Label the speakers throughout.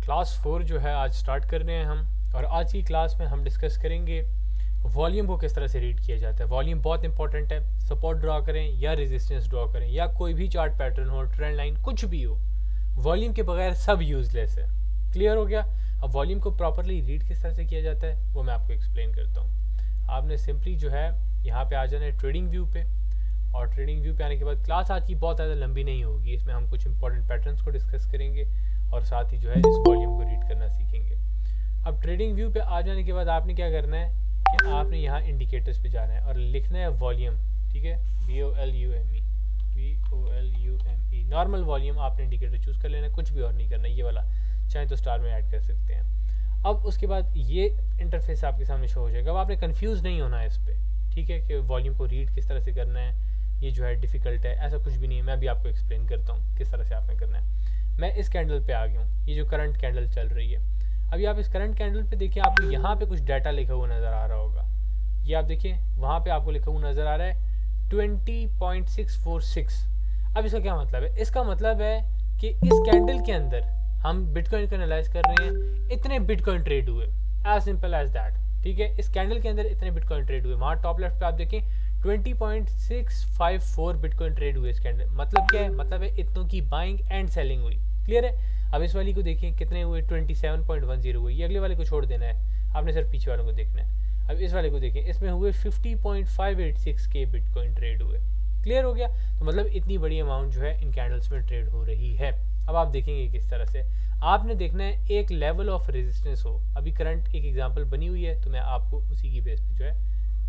Speaker 1: Class 4 जो है आज स्टार्ट कर रहे हैं हम। और आज की क्लास में हम डिस्कस करेंगे वॉल्यूम को किस तरह से रीड किया जाता है। वॉल्यूम बहुत इंपॉर्टेंट है। सपोर्ट ड्रॉ करें या रेजिस्टेंस ड्रॉ करें या कोई भी चार्ट पैटर्न हो, ट्रेंड लाइन, कुछ भी हो, वॉल्यूम के बगैर सब यूजलेस है। क्लियर हो गया। अब वॉल्यूम को प्रॉपरली रीड किस तरह से किया जाता है वो मैं आपको एक्सप्लेन करता हूँ। आपने सिंपली जो है यहाँ पे आ जाना है ट्रेडिंग व्यू पे। और ट्रेडिंग व्यू पे आने के बाद क्लास आज की बहुत ज़्यादा लंबी नहीं होगी, इसमें हम कुछ इंपॉर्टेंट पैटर्न्स को डिस्कस करेंगे और साथ ही जो है इस वॉल्यूम को रीड करना सीखेंगे। अब ट्रेडिंग व्यू पे आ जाने के बाद आपने क्या करना है कि आपने यहाँ इंडिकेटर्स पे जाना है और लिखना है वॉल्यूम। ठीक है, VOLUME नॉर्मल वॉल्यूम आपने इंडिकेटर चूज़ कर लेना है, कुछ भी और नहीं करना, ये वाला चाहे तो स्टार में ऐड कर सकते हैं। अब उसके बाद ये इंटरफेस आपके सामने शो हो जाएगा। अब आपने कंफ्यूज नहीं होना है इस पर, ठीक है, कि वॉल्यूम को रीड किस तरह से करना है, ये जो है डिफ़िकल्ट है, ऐसा कुछ भी नहीं है। मैं भी आपको एक्सप्लेन करता हूँ किस तरह से आपने करना है। मैं इस कैंडल पे आ गया हूँ, ये जो करंट कैंडल चल रही है। अभी आप इस करंट कैंडल पे देखिए, आपको यहाँ पे कुछ डाटा लिखा हुआ नज़र आ रहा होगा। ये आप देखिए वहाँ पे आपको लिखा हुआ नज़र आ रहा है 20.646। अब इसका क्या मतलब है? इसका मतलब है कि इस कैंडल के अंदर हम बिटकॉइन को एनालाइज कर रहे हैं, इतने बिटकॉइन ट्रेड हुए, एज सिंपल एज दैट। ठीक है, इस कैंडल के अंदर इतने बिटकॉइन ट्रेड हुए। वहाँ टॉप लेफ्ट पे आप देखें 20.654 बिटकॉइन ट्रेड हुए इस कैंडल। मतलब क्या है? मतलब है इतनों की बाइंग एंड सेलिंग हुई। क्लियर है। अब इस वाली को देखें कितने हुए, 27.10 हुए। ये अगले वाले को छोड़ देना है, आपने सिर्फ पीछे वालों को देखना है। अब इस वाले को देखें, इसमें हुए 50.586 के बिटकॉइन ट्रेड हुए। क्लियर हो गया। तो मतलब इतनी बड़ी अमाउंट जो है इन कैंडल्स में ट्रेड हो रही है। अब आप देखेंगे किस तरह से आपने देखना है एक लेवल ऑफ रेजिस्टेंस हो। अभी करंट एक एग्जांपल बनी हुई है तो मैं आपको उसी की बेस पे जो है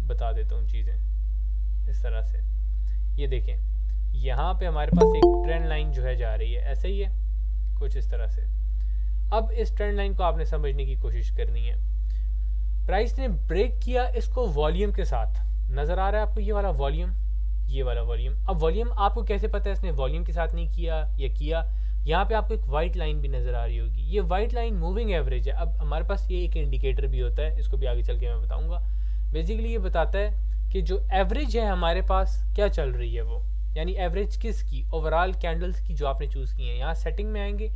Speaker 1: बता देता हूँ चीज़ें इस तरह से। ये देखें, यहाँ पे हमारे पास एक ट्रेंड लाइन जो है जा रही है, ऐसे ही है कुछ इस तरह से। अब इस ट्रेंड लाइन को आपने समझने की कोशिश करनी है। प्राइस ने ब्रेक किया इसको वॉल्यूम के साथ, नज़र आ रहा है आपको ये वाला वॉल्यूम, ये वाला वॉल्यूम। अब वॉल्यूम आपको कैसे पता है इसने वॉल्यूम के साथ नहीं किया या किया? यहाँ पे आपको एक वाइट लाइन भी नज़र आ रही होगी, ये वाइट लाइन मूविंग एवरेज है। अब हमारे पास ये एक इंडिकेटर भी होता है, इसको भी आगे चल के मैं बताऊँगा। बेसिकली ये बताता है कि जो एवरेज है हमारे पास क्या चल रही है वो, यानी एवरेज किसकी, ओवरऑल कैंडल्स की जो आपने चूज़ की हैं। यहाँ सेटिंग में आएंगे,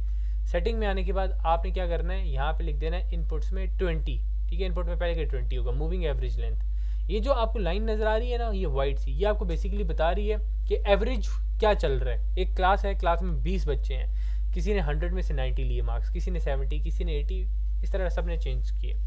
Speaker 1: सेटिंग में आने के बाद आपने क्या करना है, यहाँ पे लिख देना है इनपुट्स में 20। ठीक है, इनपुट में पहले के 20 होगा, मूविंग एवरेज लेंथ। ये जो आपको लाइन नज़र आ रही है ना, ये वाइट सी, ये आपको बेसिकली बता रही है कि एवरेज क्या चल रहा है। एक क्लास है, क्लास में 20 बच्चे हैं, किसी ने 100 में से 90 लिए मार्क्स, किसी ने 70, किसी ने 80, इस तरह सब ने चेंज किए।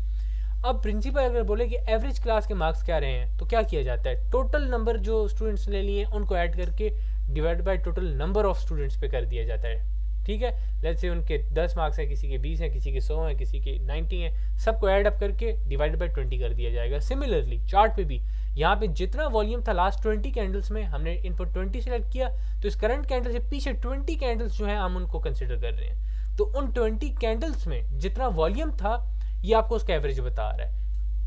Speaker 1: अब प्रिंसिपल अगर बोले कि एवरेज क्लास के मार्क्स क्या रहे हैं तो क्या किया जाता है, टोटल नंबर जो स्टूडेंट्स ने लिए हैं उनको ऐड करके divide by total number of students पे कर दिया जाता है। ठीक है, लेट्स से उनके 10 मार्क्स हैं, किसी के 20 हैं, किसी के 100 हैं, किसी के 90 हैं, सबको ऐड अप करके डिवाइड बाय 20 कर दिया जाएगा। सिमिलरली चार्ट पे भी यहाँ पे जितना वॉल्यूम था लास्ट 20 कैंडल्स में, हमने इनपुट 20 सेलेक्ट किया, तो इस करंट कैंडल से पीछे 20 कैंडल्स जो है हम उनको कंसिडर कर रहे हैं। तो उन 20 कैंडल्स में जितना वॉल्यूम था ये आपको उसका एवरेज बता रहा है।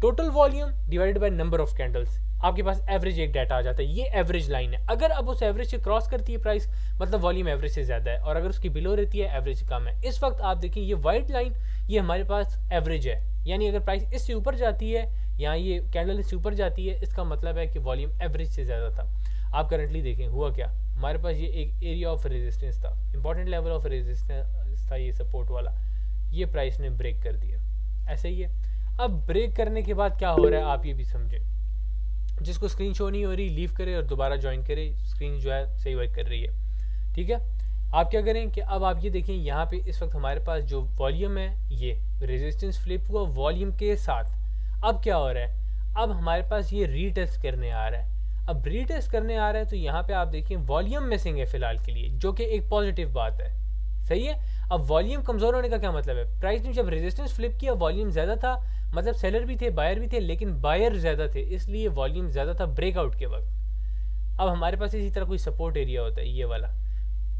Speaker 1: Total volume divided by number of candles, आपके पास एवरेज एक डाटा आ जाता है। ये एवरेज लाइन है। अगर अब उस एवरेज से क्रॉस करती है प्राइस, मतलब वॉल्यूम एवरेज से ज़्यादा है, और अगर उसकी बिलो रहती है एवरेज कम है। इस वक्त आप देखें ये वाइट लाइन, ये हमारे पास एवरेज है, यानी अगर प्राइस इससे ऊपर जाती है, यहाँ ये कैंडल इससे ऊपर जाती है, इसका मतलब है कि वॉल्यूम एवरेज से ज़्यादा था। आप करंटली देखें हुआ क्या, हमारे पास ये एक एरिया ऑफ रेजिस्टेंस था, इंपॉर्टेंट लेवल ऑफ रेजिस्टेंस था ये सपोर्ट वाला, ये प्राइस ने ब्रेक कर दिया, ऐसे ही है। अब ब्रेक करने के बाद क्या हो रहा है आप ये भी समझें। जिसको स्क्रीन शो नहीं हो रही लीव करे और दोबारा ज्वाइन करे, स्क्रीन जो है सही वर्क कर रही है। ठीक है, आप क्या करें कि अब आप ये देखें, यहाँ पे इस वक्त हमारे पास जो वॉल्यूम है ये रेजिस्टेंस फ्लिप हुआ वॉल्यूम के साथ। अब क्या हो रहा है, अब हमारे पास ये रीटेस्ट करने आ रहा है। अब रीटेस्ट करने आ रहा है तो यहाँ पे आप देखें वॉल्यूम मिसिंग है फिलहाल के लिए, जो कि एक पॉजिटिव बात है। सही है। अब वॉल्यूम कमज़ोर होने का क्या मतलब है, प्राइस ने जब रेजिस्टेंस फ्लिप किया वॉल्यूम ज़्यादा था, मतलब सेलर भी थे बायर भी थे, लेकिन बायर ज़्यादा थे इसलिए वॉल्यूम ज़्यादा था ब्रेकआउट के वक्त। अब हमारे पास इसी तरह कोई सपोर्ट एरिया होता है, ये वाला,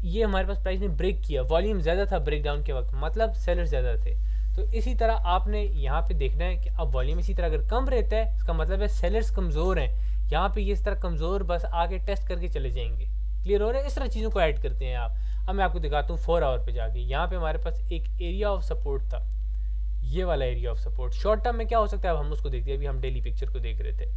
Speaker 1: ये हमारे पास प्राइस ने ब्रेक किया, वॉल्यूम ज़्यादा था ब्रेक डाउन के वक्त, मतलब सेलर ज़्यादा थे। तो इसी तरह आपने यहाँ पे देखना है कि अब वॉल्यूम इसी तरह अगर कम रहता है इसका मतलब है सेलर्स कमज़ोर हैं। यहाँ पे ये इस तरह कमज़ोर बस आगे टेस्ट करके चले जाएंगे। क्लियर हो रहा है। इस तरह चीज़ों को ऐड करते हैं आप। अब मैं आपको दिखाता हूँ 4 आवर पे जाके, यहाँ पे हमारे पास एक एरिया ऑफ सपोर्ट था, ये वाला area of support. Short term में क्या हो सकता है अब हम उसको देखते हैं, अभी हम डेली पिक्चर को देख रहे थे।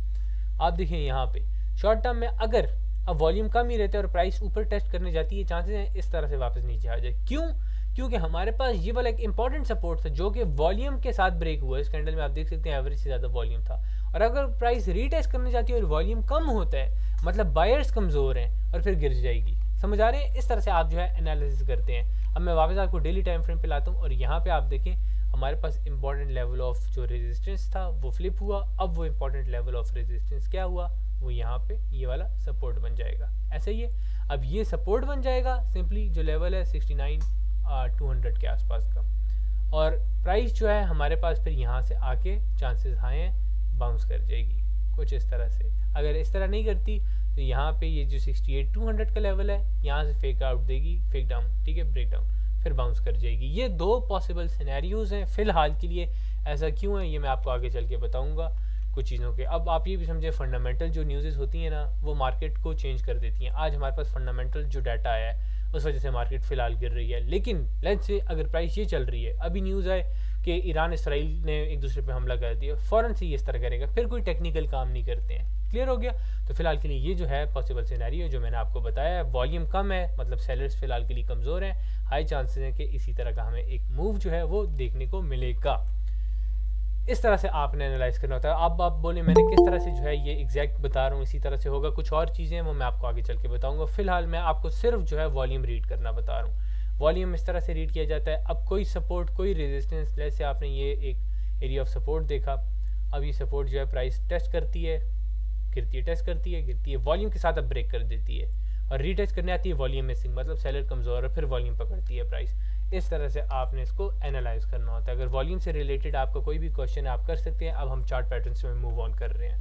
Speaker 1: आप देखें यहाँ पे शॉर्ट टर्म में अगर अब वॉल्यूम कम ही रहता है और प्राइस ऊपर टेस्ट करने जाती है, चांसेस हैं इस तरह से वापस नीचे आ जाए। क्यों? क्योंकि हमारे पास ये वाला एक इंपॉर्टेंट सपोर्ट था जो कि वॉल्यूम के साथ ब्रेक हुआ। इस कैंडल में आप देख सकते हैं एवरेज से ज़्यादा वॉल्यूम था, और अगर प्राइस रीटेस्ट करने जाती है और वॉल्यूम कम होता है, मतलब बायर्स कमज़ोर हैं, और फिर गिर जाएगी। समझ आ रहे हैं? इस तरह से आप जो है एनालिसिस करते हैं। अब मैं वापस आपको डेली टाइम फ्रेम पे लाता हूँ, और यहाँ पे आप देखें हमारे पास इंपॉर्टेंट लेवल ऑफ जो रेजिस्टेंस था वो फ्लिप हुआ। अब वो इंपॉर्टेंट लेवल ऑफ रेजिस्टेंस क्या हुआ, वो यहाँ पे ये वाला सपोर्ट बन जाएगा। ऐसे ही है, अब ये सपोर्ट बन जाएगा सिंपली जो लेवल है 69,200 के आसपास का, और प्राइस जो है हमारे पास फिर यहाँ से आके चांसेस हाई हैं बाउंस कर जाएगी कुछ इस तरह से। अगर इस तरह नहीं करती तो यहाँ पे ये जो 68,200 का लेवल है यहाँ से फेक आउट देगी, फेक डाउन, ठीक है, ब्रेक डाउन, फिर बाउंस कर जाएगी। ये दो पॉसिबल सिनेरियोज हैं फ़िलहाल के लिए। ऐसा क्यों है ये मैं आपको आगे चल के बताऊँगा कुछ चीज़ों के। अब आप ये भी समझे फंडामेंटल जो न्यूज़ होती हैं ना वो मार्केट को चेंज कर देती हैं। आज हमारे पास फंडामेंटल जो डाटा आया है उस वजह से मार्केट फ़िलहाल गिर रही है, लेकिन लेट्स से अगर प्राइस ये चल रही है, अभी न्यूज़ आए कि ईरान इसराइल ने एक दूसरे पे हमला कर दिया, फ़ौरन से ये इस तरह करेगा, फिर कोई टेक्निकल काम नहीं करते हैं। क्लियर हो गया? तो फिलहाल के लिए ये जो है पॉसिबल सिनेरियो जो मैंने आपको बताया है, वॉल्यूम कम है मतलब सेलर्स फिलहाल के लिए कमज़ोर हैं, हाई चांसेस हैं कि इसी तरह का हमें एक मूव जो है वो देखने को मिलेगा। इस तरह से आपने एनालाइज करना होता है। अब आप बोले मैंने किस तरह से जो है ये एग्जैक्ट बता रहा हूँ इसी तरह से होगा, कुछ और चीज़ें वो मैं आपको आगे चल के बताऊँगा। फिलहाल मैं आपको सिर्फ जो है वॉल्यूम रीड करना बता रहा हूँ। वॉल्यूम इस तरह से रीड किया जाता है। अब कोई सपोर्ट कोई रेजिस्टेंस, जैसे आपने ये एक एरिया ऑफ सपोर्ट देखा, अब ये सपोर्ट जो है प्राइस टेस्ट करती है, गिरती है, टेस्ट करती है, गिरती है, वॉल्यूम के साथ अब ब्रेक कर देती है और रीटेस्ट करने आती है वॉल्यूम मिसिंग, मतलब सेलर कमज़ोर है, फिर वॉल्यूम पकड़ती है प्राइस। इस तरह से आपने इसको एनालाइज करना होता है। अगर वॉल्यूम से रिलेटेड आपका कोई भी क्वेश्चन है आप कर सकते हैं। अब हम चार्ट पैटर्न्स में मूव ऑन कर रहे हैं।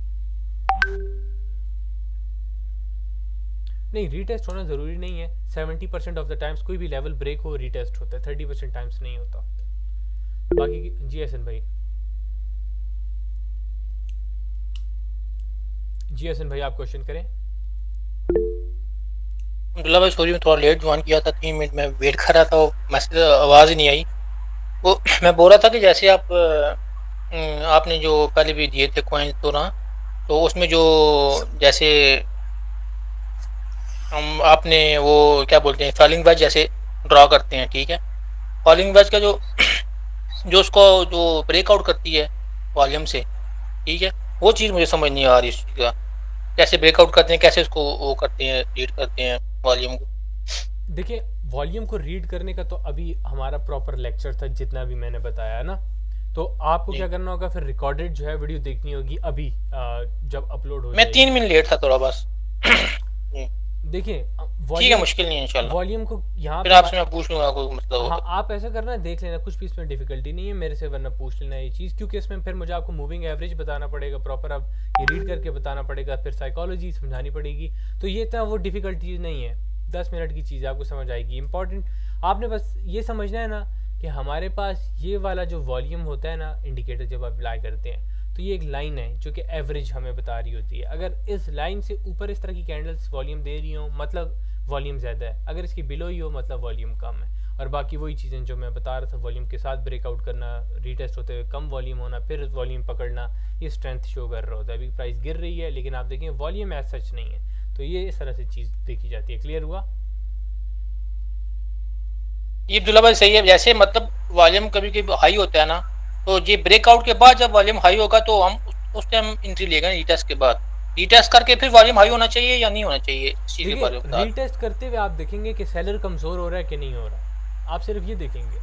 Speaker 1: नहीं, रीटेस्ट होना ज़रूरी नहीं है। 70% ऑफ द टाइम्स कोई भी लेवल ब्रेक हो रीटेस्ट होता है, 30% टाइम्स नहीं होता। बाकी जी हसन भाई, जी हसन भाई आप क्वेश्चन करें।
Speaker 2: अब्दुल्ला भाई सॉरी मैं थोड़ा लेट ज्वाइन किया था, 3 मिनट में वेट कर रहा था, वो मैसेज आवाज़ ही नहीं आई। वो मैं बोल रहा था कि जैसे आपने जो पहले भी दिए थे कॉइन तो ना, तो उसमें जो जैसे हम आपने वो क्या बोलते हैं फॉलिंग वेज जैसे ड्रॉ करते हैं, ठीक है, फॉलिंग वेज का जो जो उसको जो ब्रेकआउट करती है वॉल्यूम से, ठीक है, वो चीज़ मुझे समझ नहीं आ रही इस चीज़ का, कैसे ब्रेकआउट करते हैं, कैसे उसको वो करते हैं, रीड करते हैं वॉल्यूम को।
Speaker 1: देखिए वॉल्यूम को रीड करने का तो अभी हमारा प्रॉपर लेक्चर था जितना भी मैंने बताया ना, तो आपको क्या
Speaker 2: जी
Speaker 1: करना होगा फिर रिकॉर्डेड जो है वीडियो देखनी होगी अभी जब अपलोड हो
Speaker 2: मैं
Speaker 1: जाएगी।
Speaker 2: 3 मिनट लेट था थोड़ा बस। जी,
Speaker 1: देखिए
Speaker 2: ठीक है,
Speaker 1: वॉल्यूम,
Speaker 2: मुश्किल नहीं है इंशाल्लाह,
Speaker 1: वॉल्यूम को यहाँ
Speaker 2: फिर
Speaker 1: पे
Speaker 2: आपसे मैं पूछ लूँगा कोई मतलब
Speaker 1: हाँ
Speaker 2: होगा।
Speaker 1: आप ऐसा करना देख लेना, कुछ भी इसमें डिफिकल्टी नहीं है मेरे से, वरना पूछ लेना ये चीज़, क्योंकि इसमें फिर मुझे आपको मूविंग एवरेज बताना पड़ेगा प्रॉपर, अब ये रीड करके बताना पड़ेगा, फिर साइकोलॉजी समझानी पड़ेगी, तो ये इतना वो डिफ़िकल्ट चीज़ नहीं है। 10 मिनट की चीज़ आपको समझ आएगी। इंपॉर्टेंट आपने बस ये समझना है ना कि हमारे पास ये वाला जो वॉल्यूम होता है ना इंडिकेटर जब आप अप्लाई करते हैं, तो ये एक लाइन है जो कि एवरेज हमें बता रही होती है। अगर इस लाइन से ऊपर इस तरह की कैंडल्स वॉल्यूम दे रही हो मतलब वॉल्यूम ज़्यादा है, अगर इसकी बिलो ही हो मतलब वॉल्यूम कम है। और बाकी वही चीज़ें जो मैं बता रहा था, वॉल्यूम के साथ ब्रेकआउट करना, रीटेस्ट होते हुए कम वॉल्यूम होना, फिर वॉल्यूम पकड़ना, ये स्ट्रेंथ शो कर रहा होता है। अभी प्राइस गिर रही है लेकिन आप देखें वॉल्यूम एज सच नहीं है, तो ये इस तरह से चीज़ देखी जाती है। क्लियर हुआ?
Speaker 2: ये अब्दुल्ला भाई सही है, जैसे मतलब वॉल्यूम कभी कभी हाई होता है ना, तो ये ब्रेकआउट के बाद जब वॉल्यूम हाई होगा तो हम उस टाइम एंट्री लेंगे रीटेस्ट के बाद, रीटेस्ट करके फिर वॉल्यूम हाई होना चाहिए या नहीं होना चाहिए, इस चीज़ के
Speaker 1: देखिए
Speaker 2: बारे में बता।
Speaker 1: रीटेस्ट करते हुए आप देखेंगे कि सेलर कमज़ोर हो रहा है कि नहीं हो रहा, आप सिर्फ ये देखेंगे।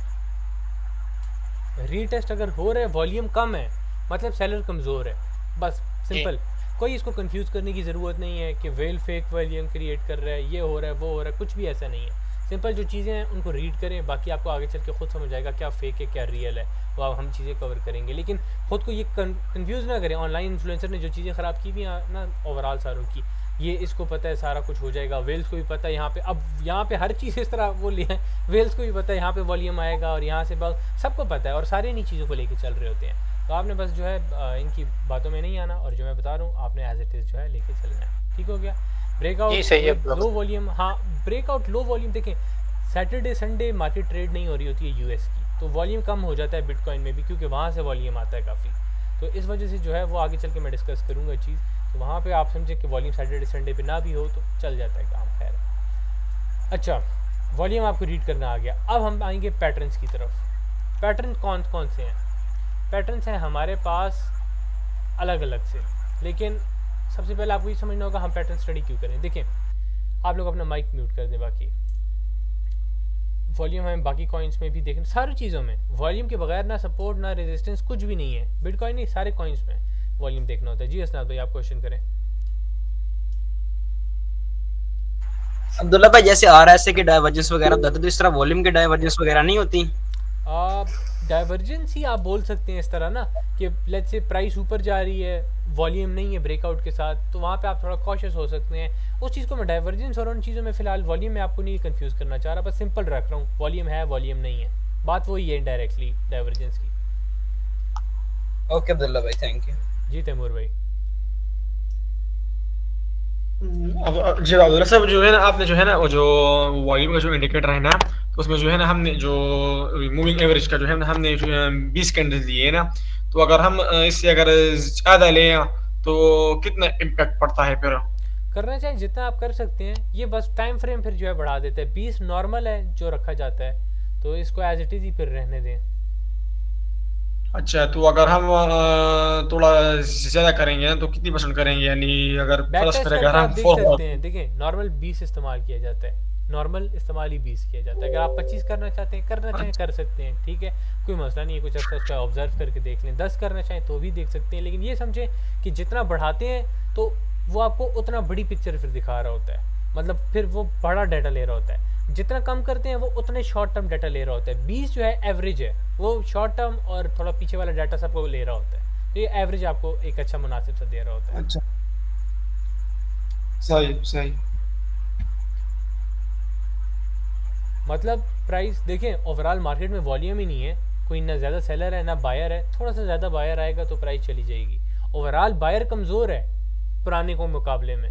Speaker 1: रीटेस्ट अगर हो रहा है वॉल्यूम कम है मतलब सेलर कमज़ोर है, बस
Speaker 2: जी
Speaker 1: सिंपल। कोई इसको कंफ्यूज करने की ज़रूरत नहीं है कि वेल फेक वॉल्यूम क्रिएट कर रहा है, ये हो रहा है वो हो रहा है, कुछ भी ऐसा नहीं है। सिंपल जो चीज़ें हैं उनको रीड करें, बाकी आपको आगे चल के खुद समझ आएगा क्या फेक है क्या रियल है, वो अब हम चीज़ें कवर करेंगे। लेकिन खुद को ये कंफ्यूज ना करें। ऑनलाइन इन्फ्लुएंसर ने जो चीज़ें ख़राब की हुई हैं ना ओवरऑल सारों की, ये इसको पता है सारा कुछ हो जाएगा, वेल्स को भी पता है यहाँ पे, अब यहाँ पे हर चीज़ इस तरह वो लिया है, वेल्स को भी पता है यहाँ पे वॉल्यूम आएगा और यहाँ से बस सबको पता है, और सारे इन्हीं चीज़ों को लेके चल रहे होते हैं। तो आपने बस जो है इनकी बातों में नहीं आना, और जो मैं बता रहा हूँ आपने एज इट इज़ जो है लेके चलना है। ठीक हो गया?
Speaker 2: जी
Speaker 1: ब्रेकआउट
Speaker 2: सही है
Speaker 1: विद
Speaker 2: अब्दुल्ला
Speaker 1: लो
Speaker 2: भाई।
Speaker 1: वॉल्यूम, हाँ ब्रेकआउट लो वॉल्यूम देखें, सैटरडे संडे मार्केट ट्रेड नहीं हो रही होती है यूएस की, तो वॉल्यूम कम हो जाता है बिटकॉइन में भी, क्योंकि वहाँ से वॉल्यूम आता है काफ़ी। तो इस वजह से जो है वो आगे चल के मैं डिस्कस करूँगा चीज़, तो वहाँ पे आप समझे कि वॉल्यूम सैटरडे संडे पे ना भी हो तो चल जाता है काम। खैर अच्छा, वॉल्यूम आपको रीड करना आ गया। अब हम आएंगे पैटर्न्स की तरफ। पैटर्न कौन कौन से हैं? पैटर्न्स हैं हमारे पास अलग अलग से, लेकिन सबसे पहले आपको ये समझना होगा हम पैटर्न स्टडी क्यों करें। देखिए, आप लोग अपना माइक म्यूट कर दें। बाकी वॉल्यूम हमें बाकी कॉइन्स में भी देखें, सारी चीज़ों में वॉल्यूम के बगैर ना सपोर्ट ना रेजिस्टेंस कुछ भी नहीं है। बिटकॉइन नहीं, सारे कॉइन्स में वॉल्यूम देखना होता है। जी असनाद भाई, आप क्वेश्चन करें।
Speaker 3: अब्दुल्ला भाई, जैसे RSI के डाइवर्जेंस वगैरह बताते, तो इस तरह वॉल्यूम के डाइवर्जेंस वगैरह नहीं होती?
Speaker 1: डाइवर्जेंस ही आप बोल सकते हैं इस तरह ना, कि लेट्स से प्राइस ऊपर जा रही है, वॉल्यूम नहीं है ब्रेकआउट के साथ, तो वहाँ पे आप थोड़ा कॉशियस हो सकते हैं। उस चीज़ को मैं डाइवर्जेंस और उन चीज़ों में फ़िलहाल वॉल्यूम में आपको नहीं कंफ्यूज करना चाह रहा, बस सिंपल रख रहा हूँ, वॉल्यूम है वॉल्यूम नहीं है, बात वही है डायरेक्टली डाइवर्जेंस की।
Speaker 3: ओके अब्दुल्ला भाई, थैंक यू।
Speaker 1: जी तैमूर भाई।
Speaker 4: अब जी अब्दुल्ला साहब, जो है ना आपने जो है ना वो जो वॉल्यूम का जो इंडिकेटर है ना, तो उसमें जो है ना हमने जो मूविंग एवरेज का जो है ना हमने 20 कैंडल दिए है ना, तो अगर हम इससे अगर ज़्यादा लें तो कितना इम्पैक्ट पड़ता है फिर?
Speaker 1: करना चाहिए जितना आप कर सकते हैं। ये बस टाइम फ्रेम फिर जो है बढ़ा देते हैं। 20 नॉर्मल है जो रखा जाता है, तो इसको एज इट इज़ ही फिर रहने दें।
Speaker 4: अच्छा, तो अगर हम थोड़ा ज़्यादा करेंगे तो कितनी परसेंट करेंगे? यानी अगर
Speaker 1: बैक
Speaker 4: फर्स्ट
Speaker 1: टेस्ट
Speaker 4: फिर अगर
Speaker 1: करके आप
Speaker 4: हम
Speaker 1: देख
Speaker 4: फोर
Speaker 1: सकते हैं। देखिए, नॉर्मल 20 इस्तेमाल किया जाता है, नॉर्मल इस्तेमाल ही 20 किया जाता है। अगर आप 25 करना चाहते हैं, करना चाहें कर सकते हैं, ठीक है, कोई मसला नहीं है। कुछ अर्सा उसका ऑब्जर्व करके देख लें। 10 करना चाहें तो भी देख सकते हैं, लेकिन ये समझें कि जितना बढ़ाते हैं तो वो आपको उतना बड़ी पिक्चर फिर दिखा रहा होता है, मतलब फिर वो बड़ा डाटा ले रहा होता है। जितना कम करते हैं वो उतने शॉर्ट टर्म डाटा ले रहा होता है। 20 जो है एवरेज है, वो शॉर्ट टर्म और थोड़ा पीछे वाला डाटा सबको ले रहा होता है, तो ये एवरेज आपको एक अच्छा मुनासिब सा दे रहा होता है।
Speaker 4: अच्छा, सही सही।
Speaker 1: मतलब प्राइस देखें, ओवरऑल मार्केट में वॉल्यूम ही नहीं है, कोई ना ज़्यादा सेलर है ना बायर है। थोड़ा सा ज़्यादा बायर आएगा तो प्राइस चली जाएगी। ओवरऑल बायर कमज़ोर है पुराने को मुकाबले में,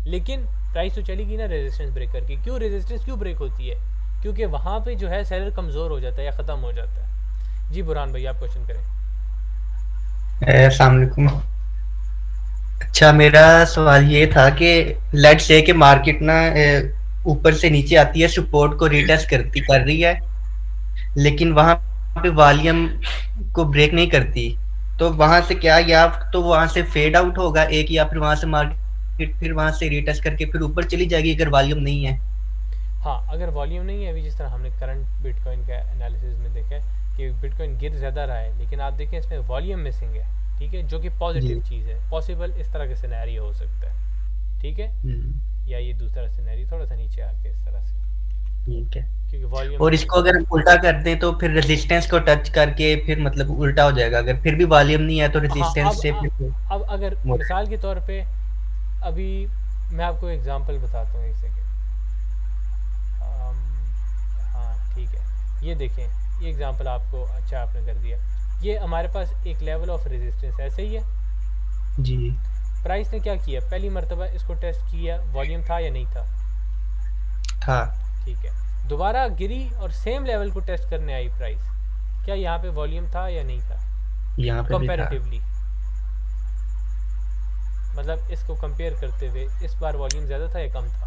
Speaker 1: लेकिन प्राइस तो चलेगी ना रेजिस्टेंस ब्रेक करके। क्यों रेजिस्टेंस क्यों ब्रेक होती है? क्योंकि वहाँ पे जो है सेलर कमज़ोर हो जाता है या ख़त्म हो जाता है। जी बुरहान भाई, आप क्वेश्चन करें।
Speaker 5: अस्सलाम वालेकुम। अच्छा, मेरा सवाल ये था कि लेट्स से कि मार्केट ना ऊपर से नीचे आती है, सपोर्ट को रीटेस्ट कर रही है, लेकिन वहां पे वॉल्यूम को ब्रेक नहीं करती, तो वहां से क्या, या तो वहां से फेड आउट होगा एक, या फिर वहां से मार्केट फिर वहां से रीटेस्ट करके फिर ऊपर चली जाएगी अगर वॉल्यूम नहीं है?
Speaker 1: हाँ, अगर वॉल्यूम नहीं है, अभी जिस तरह हमने करंट बिटकॉइन का एनालिसिस में देखा है कि बिटकॉइन गिर ज़्यादा रहा है, लेकिन आप देखें इसमें वॉल्यूम मिसिंग है, ठीक है, जो कि पॉजिटिव चीज़ है। पॉसिबल इस तरह का सिनेरियो हो सकता है, ठीक है, या ये दूसरा सिनेरियो थोड़ा सा नीचे आके इस तरह से,
Speaker 5: ठीक है।
Speaker 1: क्योंकि वॉल्यूम।
Speaker 5: और इसको अगर हम उल्टा कर दें तो फिर रेजिस्टेंस को टच करके फिर मतलब उल्टा हो जाएगा, अगर फिर भी वॉल्यूम नहीं है तो
Speaker 1: हाँ,
Speaker 5: रेजिस्टेंस से फिर
Speaker 1: अब अगर मिसाल के तौर पे अभी मैं आपको एग्जांपल बताता हूँ, एक सेकेंड। हाँ ठीक है, ये देखें, ये एग्जांपल आपको अच्छा आपने कर दिया। ये हमारे पास एक लेवल ऑफ रेजिस्टेंस ऐसे ही है
Speaker 5: जी।
Speaker 1: प्राइस ने क्या किया, पहली मरतबा इसको टेस्ट किया, वॉल्यूम था या नहीं था?
Speaker 5: था।
Speaker 1: ठीक है, दोबारा गिरी और सेम लेवल को टेस्ट करने आई प्राइस, क्या यहाँ पे वॉल्यूम था या नहीं था?
Speaker 5: यहाँ पे भी था।
Speaker 1: कंपैरेटिवली, मतलब इसको कंपेयर करते हुए इस बार वॉल्यूम ज़्यादा था या कम था?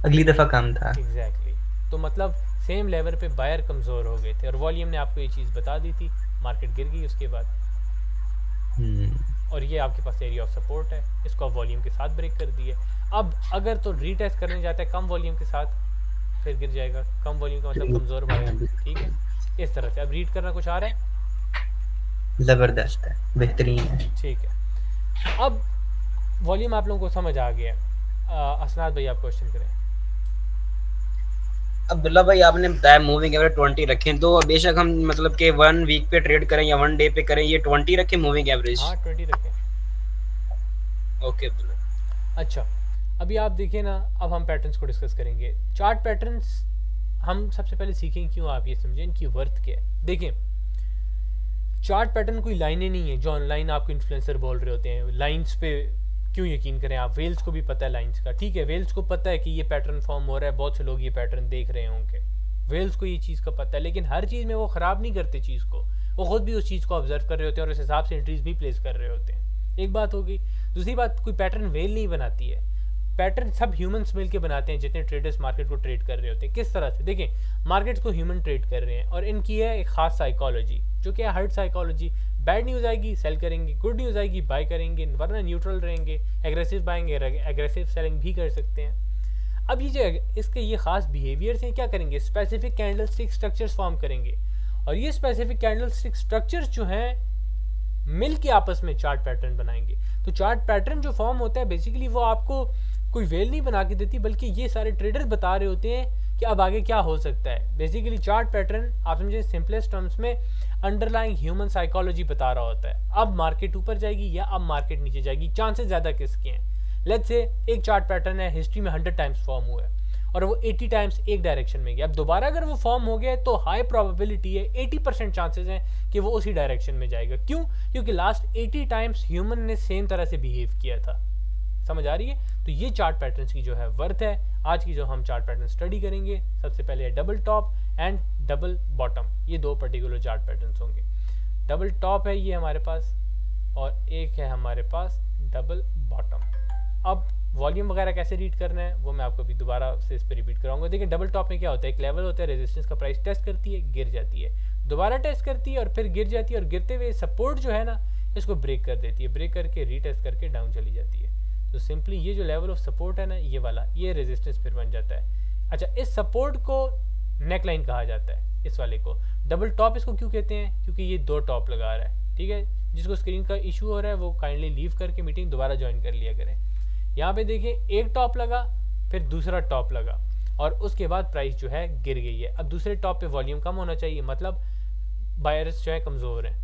Speaker 5: अगली दफा कम था।
Speaker 1: एग्जैक्टली तो मतलब सेम लेवल पे बायर कमज़ोर हो गए थे और वॉल्यूम ने आपको ये चीज़ बता दी थी, मार्केट गिर गई उसके बाद। और ये आपके पास एरिया ऑफ सपोर्ट है, इसको आप वॉल्यूम के साथ ब्रेक कर दिए। अब अगर तो रीटेस्ट करने जाता है कम वॉल्यूम के साथ, फिर गिर जाएगा। कम वॉल्यूम का मतलब कमज़ोर बायर, ठीक है, इस तरह से। अब रीड करना कुछ आ रहा है?
Speaker 5: ज़बरदस्त है, बेहतरीन है।
Speaker 1: ठीक है, अब वॉल्यूम आप लोगों को समझ आ गया। असनाद भाई, आप क्वेश्चन करें।
Speaker 3: अब्दुल्ला भाई, आपने बताया मूविंग एवरेज 20 रखें, तो बेशक हम मतलब कि 1 वीक पे ट्रेड करें या 1 डे पे करें, ये 20 रखें मूविंग एवरेज?
Speaker 1: हाँ 20 रखें।
Speaker 3: ओके अब्दुल्ला।
Speaker 1: अच्छा, अभी आप देखिए ना, अब हम पैटर्न्स को डिस्कस करेंगे। चार्ट पैटर्न्स हम सबसे पहले सीखें, क्यों आप ये समझें इनकी वर्थ क्या है। देखें, चार्ट पैटर्न कोई लाइनें नहीं है जो ऑनलाइन आपको इन्फ्लुएंसर बोल रहे होते हैं। लाइंस पे क्यों यकीन करें आप? वेल्स को भी पता है लाइंस का, ठीक है, वेल्स को पता है कि ये पैटर्न फॉर्म हो रहा है, बहुत से लोग ये पैटर्न देख रहे होंगे, वेल्स को ये चीज़ का पता है। लेकिन हर चीज़ में वो ख़राब नहीं करते चीज़ को, वो खुद भी उस चीज़ को ऑब्जर्व कर रहे होते हैं और उस हिसाब से एंट्रीज भी प्लेस कर रहे होते हैं। एक बात होगी। दूसरी बात, कोई पैटर्न वेल नहीं बनाती है, पैटर्न सब ह्यूमंस मिल के बनाते हैं, जितने ट्रेडर्स मार्केट को ट्रेड कर रहे होते हैं। किस तरह से देखें, मार्केट्स को ह्यूमन ट्रेड कर रहे हैं और इनकी है एक खास साइकोलॉजी, जो कि है हर्ट साइकोलॉजी। बैड न्यूज़ आएगी सेल करेंगे, गुड न्यूज़ आएगी बाय करेंगे, वरना न्यूट्रल रहेंगे, एग्रेसिव बाइंग एग्रेसिव सेलिंग भी कर सकते हैं। अब ये जो इसके ये खास बिहेवियर्स हैं, क्या करेंगे, स्पेसिफिक कैंडलस्टिक स्ट्रक्चर्स फॉर्म करेंगे, और ये स्पेसिफिक कैंडलस्टिक स्ट्रक्चर्स जो हैं मिल के आपस में चार्ट पैटर्न बनाएंगे। तो चार्ट पैटर्न जो फॉर्म होता है बेसिकली वो आपको कोई वेल नहीं बना के देती, बल्कि ये सारे ट्रेडर्स बता रहे होते हैं कि अब आगे क्या हो सकता है। बेसिकली चार्ट पैटर्न आप समझे सिंपलेस्ट टर्म्स में अंडरलाइंग ह्यूमन साइकोलॉजी बता रहा होता है, अब मार्केट ऊपर जाएगी या अब मार्केट नीचे जाएगी, चांसेस ज़्यादा किसके हैं। लेट्स से एक चार्ट पैटर्न है, हिस्ट्री में 100 टाइम्स फॉर्म हुआ है और वो 80 टाइम्स एक डायरेक्शन में गया। अब दोबारा अगर वो फॉर्म हो गया तो हाई प्रोबेबिलिटी है, 80% चांसेस हैं कि वो उसी डायरेक्शन में जाएगा। क्यों? क्योंकि लास्ट 80 टाइम्स ह्यूमन ने सेम तरह से बिहेव किया था। समझ आ रही है? तो ये चार्ट पैटर्न्स की जो है वर्थ है। आज की जो हम चार्ट पैटर्न स्टडी करेंगे, सबसे पहले है double top and double bottom. ये दो पर्टिकुलर चार्ट पैटर्न्स होंगे। डबल टॉप है ये हमारे पास, और एक है हमारे पास डबल बॉटम। अब वॉल्यूम वगैरह कैसे रीड करना है वो मैं आपको अभी दोबारा से इस पर रिपीट कराऊंगा। देखिए डबल टॉप में क्या होता है, एक लेवल होता है, रेजिस्टेंस का प्राइस टेस्ट करती है, गिर जाती है, दोबारा टेस्ट करती है और फिर गिर जाती है, और गिरते हुए सपोर्ट जो है ना इसको ब्रेक कर देती है, ब्रेक करके रीटेस्ट करके डाउन चली जाती है। तो सिंपली ये जो लेवल ऑफ सपोर्ट है ना, ये वाला, ये रेजिस्टेंस फिर बन जाता है। अच्छा, इस सपोर्ट को नेकलाइन कहा जाता है, इस वाले को। डबल टॉप इसको क्यों कहते हैं? क्योंकि ये दो टॉप लगा रहा है। ठीक है, जिसको स्क्रीन का इशू हो रहा है वो काइंडली लीव करके मीटिंग दोबारा ज्वाइन कर लिया करें। यहाँ पे देखिए एक टॉप लगा, फिर दूसरा टॉप लगा, और उसके बाद प्राइस जो है गिर गई है। अब दूसरे टॉप पे वॉल्यूम कम होना चाहिए, मतलब बायर्स जो है कमज़ोर हैं।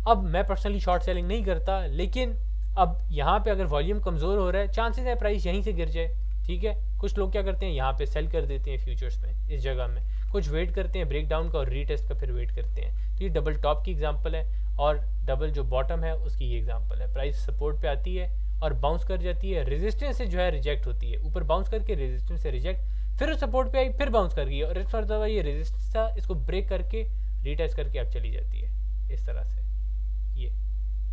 Speaker 1: अब मैं पर्सनली शॉर्ट सेलिंग नहीं करता, लेकिन अब यहाँ पे अगर वॉल्यूम कमज़ोर हो रहा है, चांसेस है प्राइस यहीं से गिर जाए। ठीक है, कुछ लोग क्या करते हैं, यहाँ पे सेल कर देते हैं फ्यूचर्स में, इस जगह में कुछ वेट करते हैं ब्रेकडाउन का और रीटेस्ट का फिर वेट करते हैं। तो ये डबल टॉप की एग्जांपल है, और डबल जो बॉटम है उसकी ये एग्जांपल है। प्राइस सपोर्ट पे आती है और बाउंस कर जाती है, रेजिस्टेंस से जो है रिजेक्ट होती है, ऊपर बाउंस करके रेजिस्टेंस से रिजेक्ट, फिर सपोर्ट पे आई, फिर बाउंस कर गई, और इस बार ये रेजिस्टेंस था, इसको ब्रेक करके रीटेस्ट करके अब चली जाती है इस तरह से। ये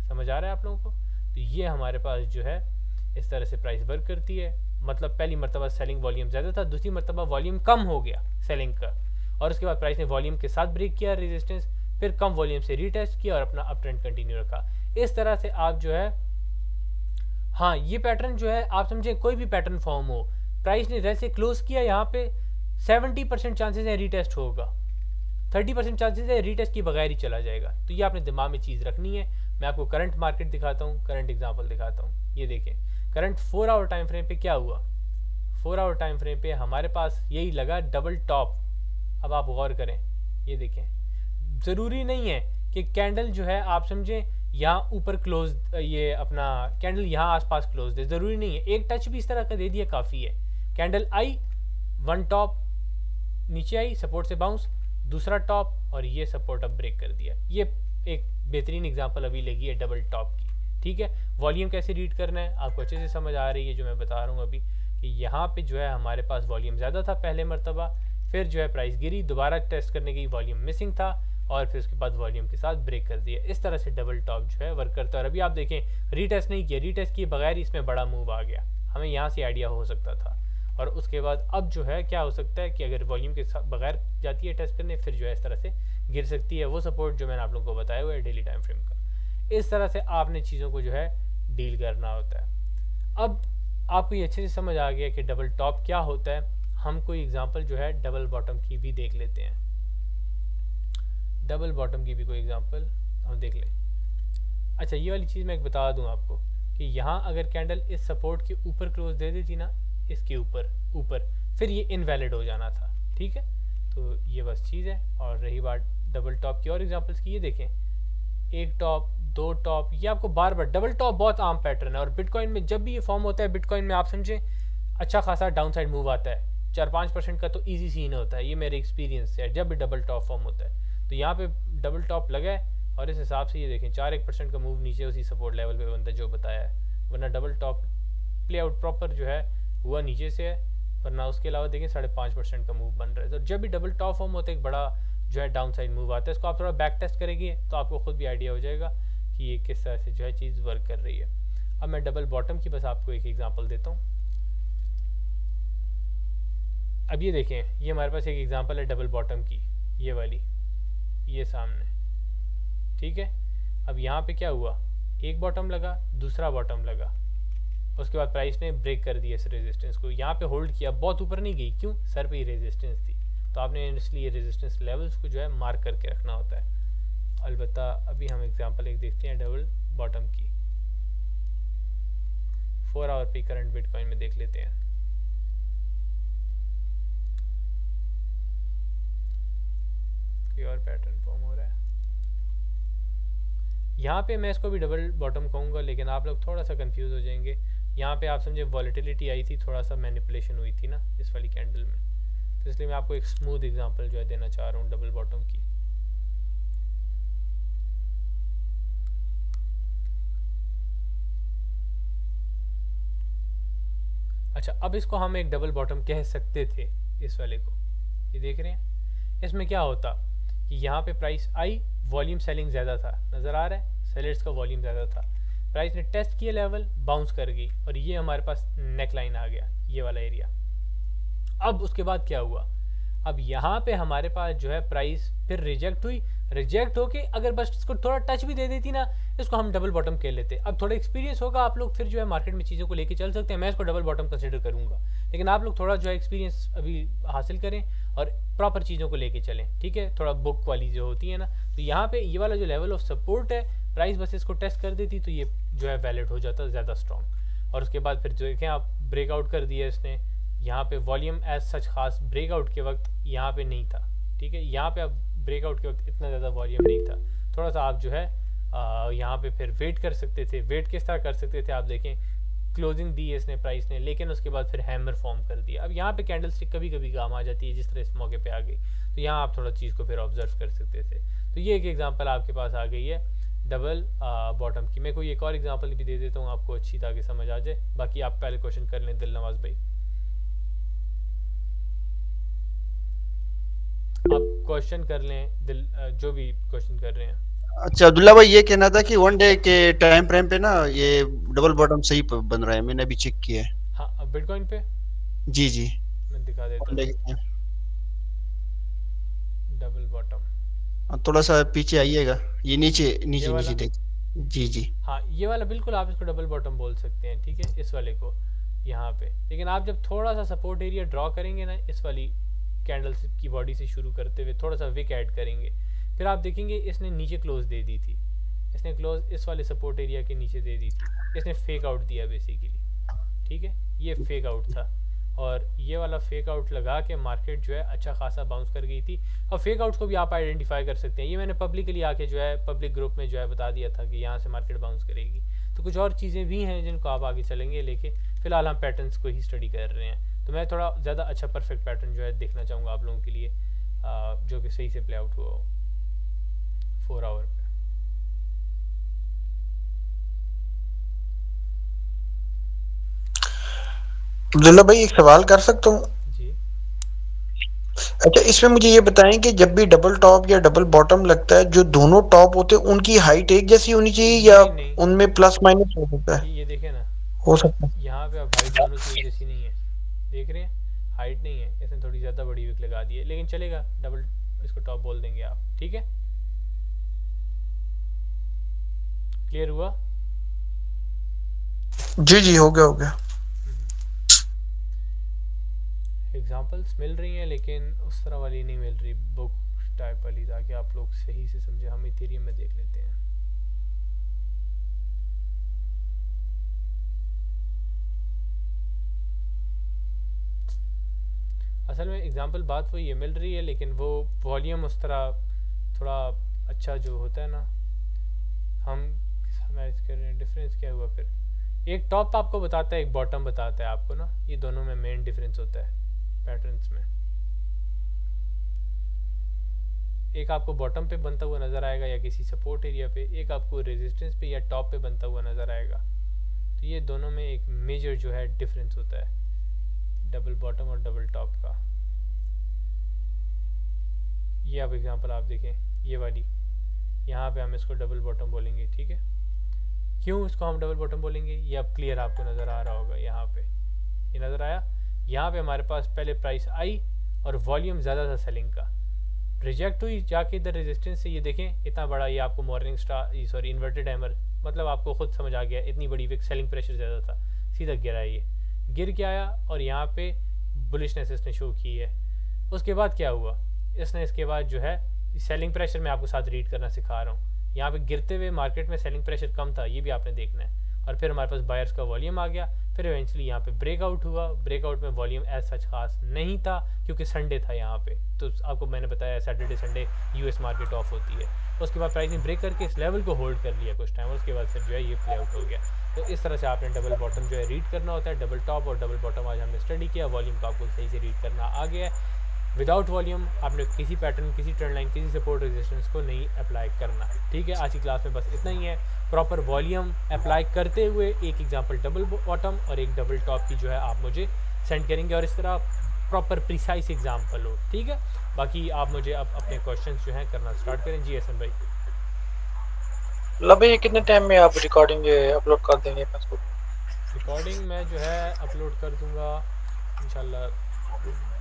Speaker 1: समझ आ रहा है आप लोगों को? तो ये हमारे पास जो है इस तरह से प्राइस वर्क करती है। मतलब पहली मरतबा सेलिंग वॉल्यूम ज़्यादा था, दूसरी मरतबा वॉल्यूम कम हो गया सेलिंग का, और उसके बाद प्राइस ने वॉल्यूम के साथ ब्रेक किया रेजिस्टेंस, फिर कम वॉल्यूम से रीटेस्ट किया और अपना अप ट्रेंड कंटिन्यू रखा। इस तरह से आप जो है, हाँ ये पैटर्न जो है आप समझे, कोई भी पैटर्न फॉर्म हो, प्राइस ने जैसे क्लोज किया यहाँ पे 70% चांसेस है रीटेस्ट होगा, 30% चांसेस है रीटेस्ट की बगैर ही चला जाएगा। तो ये आपने दिमाग में चीज़ रखनी है। मैं आपको करंट मार्केट दिखाता हूँ, करंट एग्जांपल दिखाता हूँ। ये देखें करंट 4 आवर टाइम फ्रेम पे क्या हुआ। 4 आवर टाइम फ्रेम पे हमारे पास यही लगा डबल टॉप। अब आप गौर करें, ये देखें, ज़रूरी नहीं है कि कैंडल जो है आप समझें यहाँ ऊपर क्लोज, ये अपना कैंडल यहाँ आसपास क्लोज दे, ज़रूरी नहीं है। एक टच भी इस तरह का दे दिया काफ़ी है। कैंडल आई, वन टॉप नीचे आई, सपोर्ट से बाउंस, दूसरा टॉप, और ये सपोर्ट अब ब्रेक कर दिया। ये एक बेहतरीन एग्जांपल अभी लगी है डबल टॉप की। ठीक है, वॉल्यूम कैसे रीड करना है आपको अच्छे से समझ आ रही है जो मैं बता रहा हूँ अभी, कि यहाँ पे जो है हमारे पास वॉल्यूम ज़्यादा था पहले मरतबा, फिर जो है प्राइस गिरी, दोबारा टेस्ट करने की वॉल्यूम मिसिंग था, और फिर उसके बाद वॉल्यूम के साथ ब्रेक कर दिया। इस तरह से डबल टॉप जो है वर्क करता है। और अभी आप देखें रीटेस्ट नहीं किया, रीटेस्ट किए बगैर इसमें बड़ा मूव आ गया, हमें यहाँ से आइडिया हो सकता था। और उसके बाद अब जो है क्या हो सकता है कि अगर वॉल्यूम के साथ बगैर जाती है टेस्ट करने, फिर जो है इस तरह से गिर सकती है। वो सपोर्ट जो मैंने आप लोगों को बताया हुआ है डेली टाइम फ्रेम का। इस तरह से आपने चीज़ों को जो है डील करना होता है। अब आपको ये अच्छे से समझ आ गया कि डबल टॉप क्या होता है। हम कोई एग्जांपल जो है डबल बॉटम की भी देख लेते हैं। डबल बॉटम की भी कोई एग्जांपल हम देख लें। अच्छा, ये वाली चीज़ मैं एक बता दूं आपको कि यहाँ अगर कैंडल इस सपोर्ट के ऊपर क्लोज दे देती ना, इसके ऊपर फिर ये इनवैलिड हो जाना था। ठीक है, तो ये बस चीज़ है। और रही बात डबल टॉप की और एग्जांपल्स की, ये देखें एक टॉप, दो टॉप, ये आपको बार बार डबल टॉप बहुत आम पैटर्न है। और बिटकॉइन में जब भी ये फॉर्म होता है, बिटकॉइन में आप समझें अच्छा खासा डाउन साइड मूव आता है, 4-5% का तो ईजी सीन होता है। ये मेरे एक्सपीरियंस से है जब भी डबल टॉप फॉर्म होता है। तो यहाँ पे डबल टॉप लगा है और इस हिसाब से ये देखें 4-1% का मूव नीचे उसी सपोर्ट लेवल पे बनता है जो बताया है, वरना double top play out proper जो है हुआ नीचे से है, वरना उसके अलावा देखें 5.5% का मूव बन रहा है। तो जब भी डबल टॉप फॉर्म होता है एक बड़ा जो है डाउन साइड मूव आता है। इसको आप थोड़ा बैक टेस्ट करेंगे तो आपको खुद भी आइडिया हो जाएगा कि ये किस तरह से जो है चीज़ वर्क कर रही है। अब मैं डबल बॉटम की बस आपको एक एग्जांपल देता हूँ। अब ये देखें, ये हमारे पास एक एग्जांपल है डबल बॉटम की, ये वाली, ये सामने, ठीक है। अब यहाँ पे क्या हुआ, एक बॉटम लगा, दूसरा बॉटम लगा, उसके बाद प्राइस ने ब्रेक कर दिया इस रेजिस्टेंस को, यहाँ पे होल्ड किया, बहुत ऊपर नहीं गई, क्यों, सर पे ही रेजिस्टेंस थी, तो आपने इसलिए रेजिस्टेंस लेवल्स को जो है मार्क करके रखना होता है। अलबत्ता अभी हम एग्जांपल एक देखते हैं डबल बॉटम की, 4 आवर पे करंट बिटकॉइन में देख लेते हैं। कोई और पैटर्न फॉर्म हो रहा है यहाँ पे, मैं इसको भी डबल बॉटम कहूँगा, लेकिन आप लोग थोड़ा सा कंफ्यूज हो जाएंगे। यहाँ पे आप समझे वॉलेटिलिटी आई थी, थोड़ा सा मैनिपुलेशन हुई थी ना इस वाली कैंडल में, तो इसलिए मैं आपको एक स्मूथ एग्जांपल जो है देना चाह रहा हूँ डबल बॉटम की। अच्छा, अब इसको हम एक डबल बॉटम कह सकते थे, इस वाले को, ये देख रहे हैं। इसमें क्या होता कि यहाँ पे प्राइस आई, वॉल्यूम सेलिंग ज़्यादा था, नज़र आ रहा है, सेलर्स का वॉल्यूम ज़्यादा था, प्राइस ने टेस्ट किया लेवल, बाउंस कर गई, और ये हमारे पास नेक लाइन आ गया, ये वाला एरिया। अब उसके बाद क्या हुआ, अब यहाँ पे हमारे पास जो है प्राइस फिर रिजेक्ट हुई, रिजेक्ट होके अगर बस इसको थोड़ा टच भी दे देती ना, इसको हम डबल बॉटम कह लेते। अब थोड़ा एक्सपीरियंस होगा आप लोग, फिर जो है मार्केट में चीज़ों को लेके चल सकते हैं, मैं इसको डबल बॉटम कंसिडर करूँगा, लेकिन आप लोग थोड़ा जो है एक्सपीरियंस अभी हासिल करें और प्रॉपर चीज़ों को लेके चलें, ठीक है, थोड़ा बुक वाली जो होती है ना। तो यहाँ पे ये वाला जो लेवल ऑफ सपोर्ट है, प्राइस बस इसको टेस्ट कर देती तो ये जो है वैलिड हो जाता ज़्यादा स्ट्रॉन्ग, और उसके बाद फिर जो देखें आप ब्रेकआउट कर दिया इसने, यहाँ पे वॉल्यूम एज सच खास ब्रेकआउट के वक्त यहाँ पे नहीं था, ठीक है, यहाँ पे अब ब्रेकआउट के वक्त इतना ज़्यादा वॉल्यूम नहीं था, थोड़ा सा आप जो है यहाँ पे फिर वेट कर सकते थे। वेट किस तरह कर सकते थे, आप देखें क्लोजिंग दी है इसने प्राइस ने, लेकिन उसके बाद फिर हैमर फॉर्म कर दिया। अब यहाँ पे कैंडल स्टिक कभी कभी काम आ जाती है, जिस तरह इस मौके पे आ गई, तो यहाँ आप थोड़ा चीज़ को फिर ऑब्जर्व कर सकते थे। तो ये एक एग्जांपल आपके पास आ गई है डबल बॉटम की। मैं कोई एक और एग्जांपल भी दे देता हूँ आपको, अच्छी ताकि समझ आ जाए। बाकी आप पहले क्वेश्चन कर लें दिल नवाज भाई, आप क्वेश्चन कर लें दिल, जो भी क्वेश्चन कर रहे हैं।
Speaker 6: अच्छा अब्दुल्ला भाई, ये कहना था कि वन डे के टाइम फ्रेम पे ना ये डबल बॉटम सही बन रहा है, मैंने अभी चेक किया है।
Speaker 1: हाँ, अब बिटकॉइन पे
Speaker 6: जी जी,
Speaker 1: मैं दिखा देता
Speaker 6: वन डे
Speaker 1: हूँ डबल बॉटम।
Speaker 6: थोड़ा सा पीछे आइएगा, ये नीचे नीचे
Speaker 1: वाला?
Speaker 6: नीचे देख। जी जी,
Speaker 1: हाँ, ये वाला बिल्कुल आप इसको डबल बॉटम बोल सकते हैं, ठीक है, इस वाले को यहाँ पे। लेकिन आप जब थोड़ा सा सपोर्ट एरिया ड्रॉ करेंगे ना, इस वाली कैंडल की बॉडी से शुरू करते हुए थोड़ा सा विक ऐड करेंगे, फिर आप देखेंगे इसने नीचे क्लोज दे दी थी, इसने क्लोज इस वाले सपोर्ट एरिया के नीचे दे दी थी, इसने फेक आउट दिया बेसिकली, ठीक है, ये फेक आउट था, और ये वाला फेक आउट लगा के मार्केट जो है अच्छा खासा बाउंस कर गई थी। अब फेक आउट्स को भी आप आइडेंटिफाई कर सकते हैं, ये मैंने पब्लिकली आके जो है पब्लिक ग्रुप में जो है बता दिया था कि यहाँ से मार्केट बाउंस करेगी। तो कुछ और चीज़ें भी हैं जिनको आप आगे चलेंगे, लेके फिलहाल हम पैटर्न्स को ही स्टडी कर रहे हैं। तो मैं थोड़ा ज़्यादा अच्छा परफेक्ट पैटर्न जो है देखना चाहूँगा आप लोगों के लिए, जो कि सही से प्ले आउट हुआ हो 4 आवर पे।
Speaker 6: अब्दुल्ला भाई एक सवाल कर सकता हूँ?
Speaker 1: जी,
Speaker 6: अच्छा, इसमें मुझे ये बताएं कि जब भी डबल टॉप या डबल बॉटम लगता है, जो दोनों टॉप होते हैं उनकी हाइट एक जैसी होनी चाहिए या
Speaker 1: नहीं,
Speaker 6: उनमें प्लस माइनस हो सकता है?
Speaker 1: ये देखें ना,
Speaker 6: हो सकता है।
Speaker 1: यहाँ पे अब हाइट दोनों की एक जैसी नहीं है, देख रहे हैं, हाइट नहीं है, इसने थोड़ी ज़्यादा बड़ी विक लगा दी है, लेकिन चलेगा, डबल इसको टॉप बोल देंगे आप, ठीक है। क्लियर हुआ?
Speaker 6: जी जी, हो गया हो गया।
Speaker 1: एग्जांपल्स मिल रही हैं, लेकिन उस तरह वाली नहीं मिल रही, बुक टाइप वाली, ताकि आप लोग सही से समझे। हम इथेरियम में देख लेते हैं। असल में एग्जांपल बात वो ये मिल रही है, लेकिन वो वॉल्यूम उस तरह थोड़ा अच्छा जो होता है ना, हम मैच कर रहे हैं। डिफरेंस क्या हुआ फिर, एक टॉप आपको बताता है, एक बॉटम बताता है आपको ना, ये दोनों में मेन डिफरेंस होता है पैटर्न्स में। एक आपको बॉटम पे बनता हुआ नज़र आएगा या किसी सपोर्ट एरिया पे, एक आपको रेजिस्टेंस पे या टॉप पे बनता हुआ नज़र आएगा। तो ये दोनों में एक मेजर जो है डिफरेंस होता है डबल बॉटम और डबल टॉप का। ये अब एग्जांपल आप देखें, ये वाली, यहाँ पे हम इसको डबल बॉटम बोलेंगे, ठीक है। क्यों इसको हम डबल बॉटम बोलेंगे, ये अब क्लियर आपको नज़र आ रहा होगा। यहाँ पे ये नज़र आया, यहाँ पे हमारे पास पहले प्राइस आई और वॉल्यूम ज़्यादा था सेलिंग का, रिजेक्ट हुई जाके इधर रेजिस्टेंस से, ये देखें इतना बड़ा, ये आपको morning star sorry inverted hammer, मतलब आपको खुद समझ आ गया इतनी बड़ी विक, सेलिंग प्रेशर ज़्यादा था, सीधा गिरा, ये गिर के आया और यहाँ पे बुलिशनेस इसने शो की है। उसके बाद क्या हुआ, इसने इसके बाद जो है सेलिंग प्रेशर मैं आपको साथ रीड करना सिखा रहा हूँ, यहाँ पे गिरते हुए मार्केट में सेलिंग प्रेशर कम था, ये भी आपने देखना है, और फिर हमारे पास बायर्स का वॉल्यूम आ गया, फिर इवेंचुअली यहाँ पे ब्रेकआउट हुआ, ब्रेकआउट में वॉल्यूम एज सच खास नहीं था क्योंकि संडे था यहाँ पे, तो आपको मैंने बताया Saturday Sunday US market of होती है। उसके बाद प्राइस ने ब्रेक करके इस लेवल को होल्ड कर लिया कुछ टाइम, उसके बाद फिर जो है ये प्ले आउट हो गया। तो इस तरह से आपने डबल बॉटम जो है रीड करना होता है, डबल टॉप और डबल बॉटम आज हमने स्टडी किया, वॉल्यूम को आपको सही से रीड करना आ गया है। विदाउट वॉल्यूम आपने किसी पैटर्न, किसी ट्रेंड लाइन, किसी सपोर्ट रेजिस्टेंस को नहीं अप्लाई करना, ठीक है। आज की क्लास में बस इतना ही है। प्रॉपर वॉल्यूम अप्लाई करते हुए एक एग्जांपल डबल बॉटम और एक डबल टॉप की जो है आप मुझे सेंड करेंगे, और इस तरह प्रॉपर प्रिसाइज एग्जांपल हो, ठीक है। बाकी आप मुझे अब अपने क्वेश्चंस जो हैं करना स्टार्ट करें। जी एहसन भाई।
Speaker 6: मतलब ये कितने टाइम में आप रिकॉर्डिंग अपलोड कर देंगे फेसबुक?
Speaker 1: रिकॉर्डिंग मैं जो है अपलोड कर दूंगा इंशाल्लाह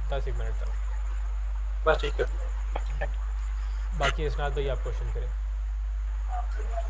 Speaker 1: 10 एक मिनट तक।
Speaker 6: बस ठीक है।
Speaker 1: बाकी इसनाद भाई आप क्वेश्चन करें।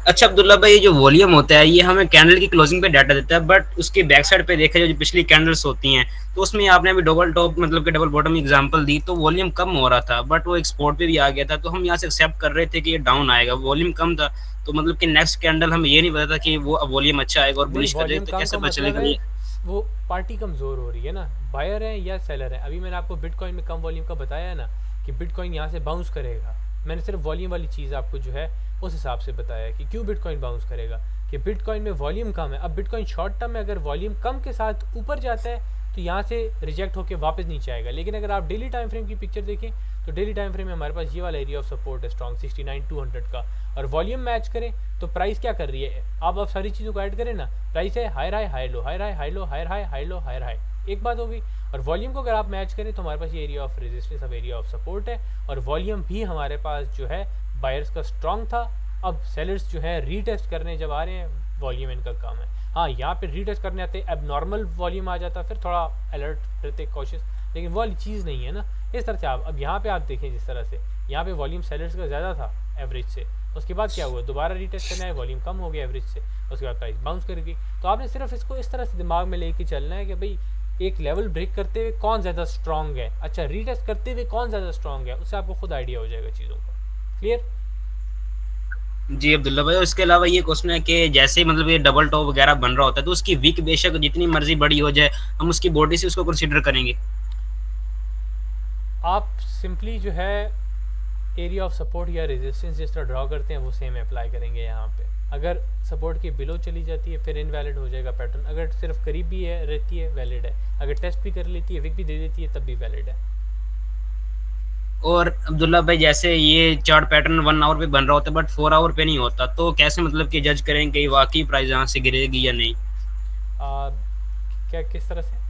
Speaker 3: अच्छा अब्दुल्ला भाई, जो वॉल्यूम होता है ये हमें कैंडल की क्लोजिंग पे डाटा देता है, बट उसके बैक साइड पे देखा जाए जो पिछली कैंडल्स होती हैं तो उसमें आपने अभी डबल टॉप मतलब कि डबल बॉटम एग्जांपल दी, तो वॉल्यूम कम हो रहा था बट वो एक्सपोर्ट पे भी आ गया था, तो हम यहाँ से एक्सेप्ट कर रहे थे कि ये डाउन आएगा, वॉल्यूम कम था, तो मतलब कि नेक्स्ट कैंडल हमें ये नहीं पता था कि वो वॉल्यूम अच्छा आएगा और बुलिश करेगा,
Speaker 1: वॉल्यूम
Speaker 3: तो
Speaker 1: कम
Speaker 3: कैसे
Speaker 1: का
Speaker 3: पता
Speaker 1: मतलब
Speaker 3: चलेगा
Speaker 1: है
Speaker 3: ये?
Speaker 1: वो पार्टी कमज़ोर हो रही है ना, बायर है या सेलर है। अभी मैंने आपको बिटकॉइन में कम वॉल्यूम का बताया है ना कि बिटकॉइन यहाँ से बाउंस करेगा, मैंने सिर्फ वॉल्यूम वाली चीज़ आपको जो है उस हिसाब से बताया कि क्यों बिटकॉइन बाउंस करेगा, कि बिटकॉइन में वॉल्यूम कम है। अब बिटकॉइन शॉर्ट टर्म में अगर वॉल्यूम कम के साथ ऊपर जाता है तो यहाँ से रिजेक्ट होकर वापस नीचे आएगा, लेकिन अगर आप डेली टाइम फ्रेम की पिक्चर देखें तो डेली टाइम फ्रेम में हमारे पास ये वाला एरिया ऑफ सपोर्ट है स्ट्रॉन्ग 69-200 का, और वॉल्यूम मैच करें तो प्राइस क्या कर रही है, आप सारी चीज़ों को ऐड करें ना, प्राइस है higher high high low, higher high high low, higher high high low, higher high, एक बात होगी। और वॉल्यूम को अगर आप मैच करें तो हमारे पास ये एरिया ऑफ रेजिस्टेंस अब एरिया ऑफ सपोर्ट है, और वॉल्यूम भी हमारे पास जो है बायर्स का स्ट्रॉन्ग था। अब सेलर्स जो है रीटेस्ट करने जब आ रहे हैं, वॉल्यूम इनका कम है, हाँ यहाँ पे रीटेस्ट करने आते अब नॉर्मल वॉल्यूम आ जाता, फिर थोड़ा अलर्ट रहते, कॉशियस, लेकिन वो वाली चीज़ नहीं है ना। इस तरह से आप अब यहाँ पे आप देखें जिस तरह से यहाँ पे वॉल्यूम सेलर्स का ज़्यादा था एवरेज से, उसके बाद क्या हुआ, दोबारा रीटेस्ट करना है, वॉल्यूम कम हो गया एवरेज से, उसके बाद प्राइस बाउंस कर गई। तो आपने सिर्फ इसको इस तरह से दिमाग में लेके चलना है कि भाई एक लेवल ब्रेक करते हुए कौन ज़्यादा स्ट्रॉन्ग है, अच्छा रीटेस्ट करते हुए कौन ज़्यादा स्ट्रॉन्ग है, उससे आपको खुद आइडिया हो जाएगा चीज़ों का। क्लियर?
Speaker 3: जी अब्दुल्ला भाई, और इसके अलावा ये क्वेश्चन है कि जैसे मतलब ये डबल टॉप वगैरह बन रहा होता है तो उसकी वीक बेशक जितनी मर्जी बड़ी हो जाए हम उसकी बॉडी से उसको कंसीडर करेंगे?
Speaker 1: आप सिंपली जो है एरिया ऑफ सपोर्ट या रेजिस्टेंस जिस तरह ड्रॉ करते हैं वो सेम अप्लाई करेंगे यहाँ पे। अगर सपोर्ट के बिलो चली जाती है फिर इनवैलिड हो जाएगा पैटर्न, अगर सिर्फ करीब भी है रहती है वैलिड है, अगर टेस्ट भी कर लेती है विक भी दे देती है तब भी वैलिड है।
Speaker 3: और अब्दुल्ला भाई जैसे ये चार्ट पैटर्न 1 आवर पे बन रहा होता है बट 4 आवर पे नहीं होता, तो कैसे मतलब कि जज करें कि वाकई प्राइस यहाँ से गिरेगी या नहीं?
Speaker 1: क्या किस तरह से?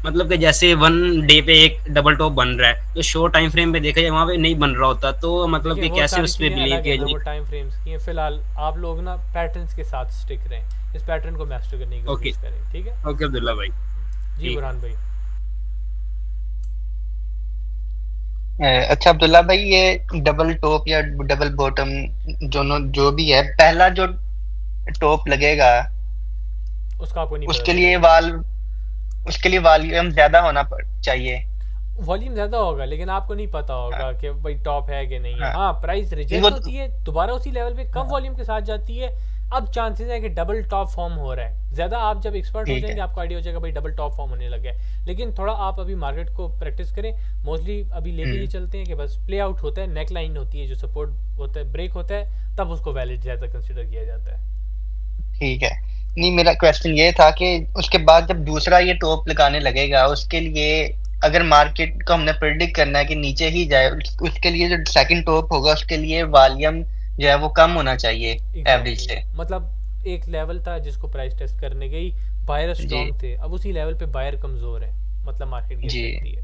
Speaker 3: मतलब कि जैसे 1 डे पे एक डबल टॉप बन रहा है तो शॉर्ट टाइम फ्रेम पे देखा जाए वहाँ पे नहीं बन रहा होता, तो मतलब कि कैसे उस पे बिलीव किया जाए?
Speaker 1: वो टाइम फ्रेम्स की हैं, फिलहाल आप लोग ना पैटर्न्स के साथ स्टिक रहें, इस पैटर्न को मास्टर करने की कोशिश करें, ठीक है?
Speaker 3: ओके अब्दुल्ला भाई।
Speaker 1: जी बुरहान भाई।
Speaker 5: अच्छा अब्दुल्ला भाई, ये डबल टॉप या डबल बॉटम जो भी है, पहला जो टॉप लगेगा
Speaker 1: उसका आपको नहीं
Speaker 5: उसके लिए वॉल्यूम ज्यादा होना चाहिए।
Speaker 1: वॉल्यूम ज्यादा होगा लेकिन आपको नहीं पता होगा कि भाई टॉप है कि नहीं है। हाँ प्राइस रिजेक्ट होती है, दोबारा उसी लेवल पे कम वॉल्यूम के साथ जाती है, अब चांसेस है कि डबल टॉप फॉर्म हो रहा है ज्यादा। आप जब एक्सपर्ट हो जाएंगे आपको आइडिया हो जाएगा भाई डबल टॉप फॉर्म होने लगा है, लेकिन थोड़ा आप अभी मार्केट को प्रैक्टिस करें। मोस्टली अभी लेके ये चलते हैं कि बस प्ले आउट होता है, नेक लाइन होती है जो सपोर्ट होता है, ब्रेक होता है, तब उसको वैलिड ज्यादा कंसिडर किया जाता है।
Speaker 5: ठीक है। नहीं, मेरा क्वेश्चन ये था कि उसके बाद जब दूसरा ये टॉप लगाने लगेगा उसके लिए अगर मार्केट को हमने प्रेडिक्ट करना है कि नीचे ही जाए, उसके लिए जो सेकंड टॉप होगा उसके लिए वॉल्यूम जो है वो कम होना चाहिए एवरेज से।
Speaker 1: मतलब एक लेवल था जिसको प्राइस टेस्ट करने गई, बायर स्ट्रॉन्ग थे, अब उसी लेवल पे बायर कमजोर है, मतलब मार्केट गिर सकती है।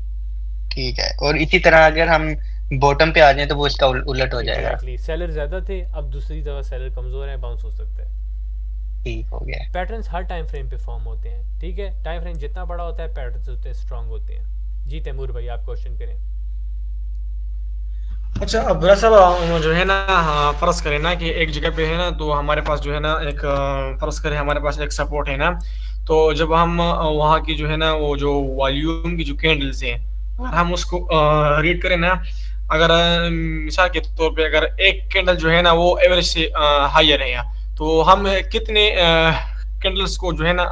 Speaker 5: ठीक है। और इसी तरह अगर हम बॉटम पे आ जाए तो वो इसका उलट हो जाएगा।
Speaker 1: सेलर ज्यादा थे, अब दूसरी तरफ सेलर कमजोर है, बाउंस हो सकता है।
Speaker 5: ठीक हो गया।
Speaker 1: पैटर्न्स हर टाइम फ्रेम पे फॉर्म होते हैं, ठीक है, टाइम फ्रेम जितना बड़ा होता है पैटर्न्स उतने स्ट्रांग होते हैं। जी तैमूर भाई आप क्वेश्चन करें।
Speaker 4: अच्छा अब्दुल्ला साहब जो है ना, हाँ, फर्ज करें ना कि एक जगह पे है ना, तो हमारे पास जो है ना एक फर्ज करें हमारे पास एक सपोर्ट है ना, तो जब हम वहाँ की जो है ना वो जो वॉल्यूम की जो कैंडल्स हैं, अगर हम उसको रीड करें ना, अगर मिसाल के तौर पे अगर एक कैंडल जो है ना वो एवरेज से हायर है, तो हम कितने कैंडल्स को जो है ना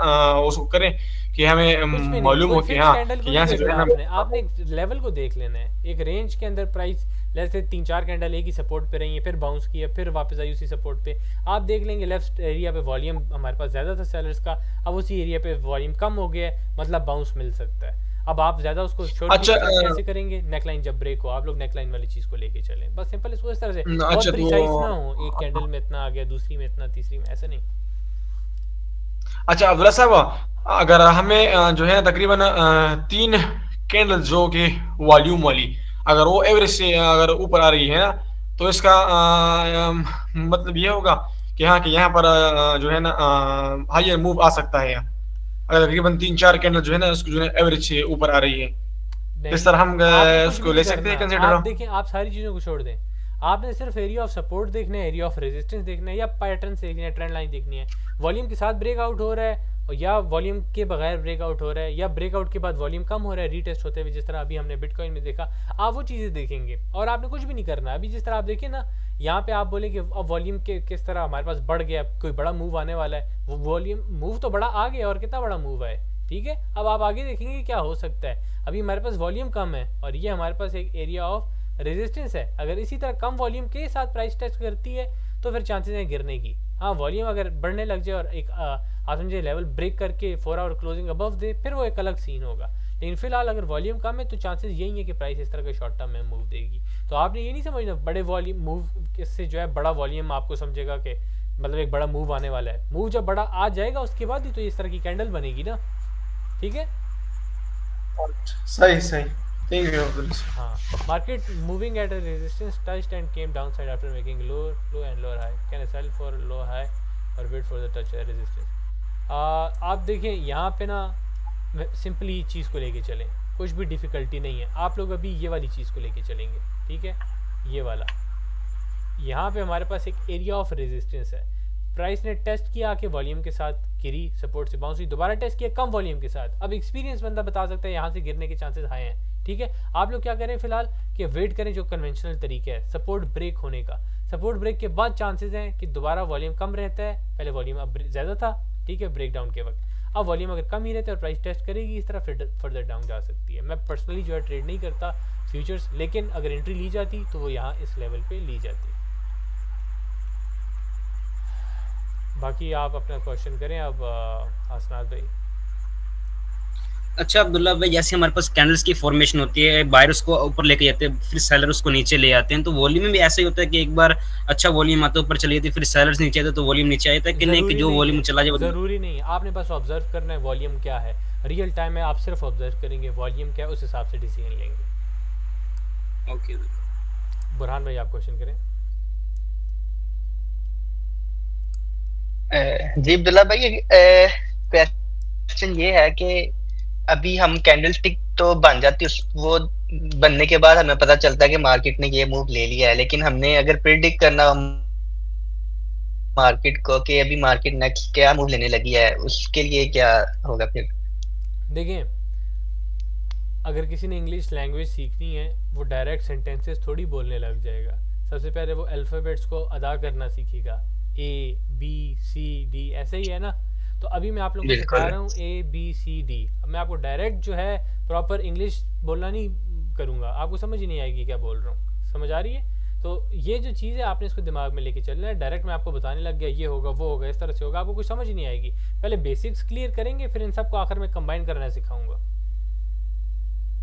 Speaker 4: उसको करें कि हमें
Speaker 1: कुछ भी नहीं,
Speaker 4: मालूम
Speaker 1: कोई
Speaker 4: हो कि
Speaker 1: फिक्स
Speaker 4: हाँ
Speaker 1: कैंडल को
Speaker 4: कि
Speaker 1: नहीं
Speaker 4: यहाँ से जो
Speaker 1: देखना
Speaker 4: है
Speaker 1: आपने,
Speaker 4: ना
Speaker 1: आपने एक लेवल को देख लेना है। एक रेंज के अंदर प्राइस जैसे 3-4 कैंडल एक ही सपोर्ट पे रही है, फिर बाउंस किया, फिर वापस आई उसी सपोर्ट पे, आप देख लेंगे लेफ्ट एरिया पे वॉल्यूम हमारे पास ज़्यादा था सेलर्स का, अब उसी एरिया पे वॉल्यूम कम हो गया है, मतलब बाउंस मिल सकता है। अब आप ज़्यादा उसको शॉर्ट
Speaker 4: अच्छा
Speaker 1: कैसे करेंगे, नेकलाइन जब ब्रेक हो आप लोग नेकलाइन वाली चीज़ को लेके चलें, बस सिंपल इसको इस तरह से, बहुत
Speaker 4: अच्छा
Speaker 1: प्रिसाइज ना
Speaker 4: तो
Speaker 1: हो, एक कैंडल में इतना आ गया, दूसरी में इतना, तीसरी में ऐसा नहीं।
Speaker 4: अच्छा अब्दुल्ला साहब, अगर हमें जो है तकरीबन 3 कैंडल्स जो कि वॉल्यूम वाली, अगर वो एवरेज से अगर ऊपर आ रही है ना, तो इसका मतलब ये होगा कि हाँ कि यहाँ पर जो है ना हायर मूव आ सकता है। अगर तकरीबन 3-4 कैंडल जो है ना उसको जो है एवरेज से ऊपर आ रही है, तो इस
Speaker 1: नहीं,
Speaker 4: तरह हम
Speaker 1: आपने कुछ भी
Speaker 4: उसको
Speaker 1: नहीं
Speaker 4: ले सकते
Speaker 1: करना,
Speaker 4: हैं कंसिडर।
Speaker 1: आप देखें, आप सारी चीज़ों को छोड़ दें, आपने सिर्फ एरिया ऑफ सपोर्ट देखना है, एरिया ऑफ रेजिस्टेंस देखना है, या पैटर्न देखना है, ट्रेंड लाइन देखनी है, वॉल्यूम के साथ ब्रेकआउट हो रहा है और या वॉल्यूम के बगैर ब्रेकआउट हो रहा है, या ब्रेकआउट के बाद वॉल्यूम कम हो रहा है रीटेस्ट होते हुए, जिस तरह अभी हमने बिटकॉइन में देखा, आप वो चीज़ें देखेंगे और आपने कुछ भी नहीं करना। अभी जिस तरह आप देखिए ना, यहाँ पे आप बोले कि अब वॉल्यूम के किस तरह हमारे पास बढ़ गया, कोई बड़ा मूव आने वाला है, वो वॉल्यूम मूव तो बड़ा आ गया और कितना बड़ा मूव है, ठीक है। अब आप आगे देखेंगे कि क्या हो सकता है। अभी हमारे पास वॉल्यूम कम है और ये हमारे पास एक एरिया ऑफ रेजिस्टेंस है, अगर इसी तरह कम वॉल्यूम के साथ प्राइस टेस्ट करती है तो फिर चांसेस हैं गिरने की। हाँ, वॉल्यूम अगर बढ़ने लग जाए और एक आप समझे लेवल ब्रेक करके 4 आवर क्लोजिंग अबव दे, फिर वो एक अलग सीन होगा, लेकिन फिलहाल अगर वॉल्यूम कम है तो चांसेस यही है कि प्राइस इस तरह के शॉर्ट टर्म में मूव देगी। तो आपने ये नहीं समझना बड़े वॉल्यूम मूव से जो है बड़ा वॉल्यूम आपको समझेगा कि मतलब एक बड़ा मूव आने वाला है। मूव जब बड़ा आ जाएगा उसके बाद ही तो इस तरह की कैंडल बनेगी ना, ठीक है।
Speaker 4: सही सही, थैंक यू अब्दुल्ला।
Speaker 1: हाँ, market moving at a resistance touched and came downside after making low and lower high, can I sell for low high or wait for the touch resistance। आप देखें यहाँ पे ना सिंपली चीज़ को लेके चलें, कुछ भी डिफ़िकल्टी नहीं है। आप लोग अभी ये वाली चीज़ को लेके चलेंगे, ठीक है, ये वाला, यहाँ पे हमारे पास एक एरिया ऑफ रेजिस्टेंस है, प्राइस ने टेस्ट किया आके वॉल्यूम के साथ गिरी, सपोर्ट से बाउंस हुई, दोबारा टेस्ट किया कम वॉल्यूम के साथ। अब एक्सपीरियंस बंदा बता सकता है यहाँ से गिरने के चांसेस हाई हैं, ठीक है। आप लोग क्या करें फिलहाल कि वेट करें, जो कन्वेंशनल तरीका है सपोर्ट ब्रेक होने का, सपोर्ट ब्रेक के बाद चांसेस हैं कि दोबारा वॉल्यूम कम रहता है, पहले वॉल्यूम अब ज़्यादा था, ठीक है, ब्रेक डाउन के वक्त, अब वॉल्यूम अगर कम ही रहता है और प्राइस टेस्ट करेगी इस तरह फिर फर्दर डाउन जा सकती है। मैं पर्सनली जो है ट्रेड नहीं करता फ्यूचर्स, लेकिन अगर एंट्री ली जाती तो वो यहाँ इस लेवल पे ली जाती। बाकी आप अपना क्वेश्चन करें अब आसनाद भाई।
Speaker 3: अच्छा अब्दुल्ला भाई, जैसे हमारे पास कैंडल्स की फॉर्मेशन होती है, बायर उसको ऊपर लेके जाते हैं, फिर सेलर उसको नीचे ले आते हैं, तो वॉल्यूम में भी ऐसा ही होता है कि एक बार अच्छा वॉल्यूम आता है ऊपर चली जाती है, फिर सेलर्स नीचे आते हैं तो वॉल्यूम नीचे आता है कि नहीं, कि जो वॉल्यूम चला जाए
Speaker 1: ज़रूरी नहीं है, आपने बस ऑब्जर्व करना है वॉल्यूम क्या है, रियल टाइम में आप सिर्फ ऑब्जर्व करेंगे वॉल्यूम क्या है, उस हिसाब से डिसीजन लेंगे।
Speaker 3: ओके
Speaker 1: बुरहान भाई आप क्वेश्चन करें।
Speaker 5: जी अब्दुल्ला भाई, क्वेश्चन ये है कि अभी हम कैंडल स्टिक तो बन जाती है, वो बनने के बाद हमें पता चलता है कि मार्केट ने ये मूव ले लिया है, लेकिन हमने अगर प्रिडिक्ट करना मार्केट को कि अभी मार्केट नेक्स्ट क्या मूव लेने लगी है, उसके लिए क्या होगा फिर?
Speaker 1: देखें, अगर किसी ने इंग्लिश लैंग्वेज सीखनी है वो डायरेक्ट सेंटेंसेस थोड़ी बोलने लग जाएगा, सबसे पहले वो अल्फ़ाबेट्स को अदा करना सीखेगा, ए बी सी डी, ऐसे ही है ना। तो अभी मैं आप लोगों को सिखा रहा हूँ ए बी सी डी, अब मैं आपको डायरेक्ट जो है प्रॉपर इंग्लिश बोलना नहीं करूँगा, आपको समझ ही नहीं आएगी क्या बोल रहा हूँ, समझ आ रही है। तो ये जो चीज़ है आपने इसको दिमाग में लेके चलना है, डायरेक्ट मैं आपको बताने लग गया ये होगा वो होगा इस तरह से होगा, आपको कुछ समझ नहीं आएगी। पहले बेसिक्स क्लियर करेंगे, फिर इन सबको आखिर में कंबाइन करना सिखाऊंगा।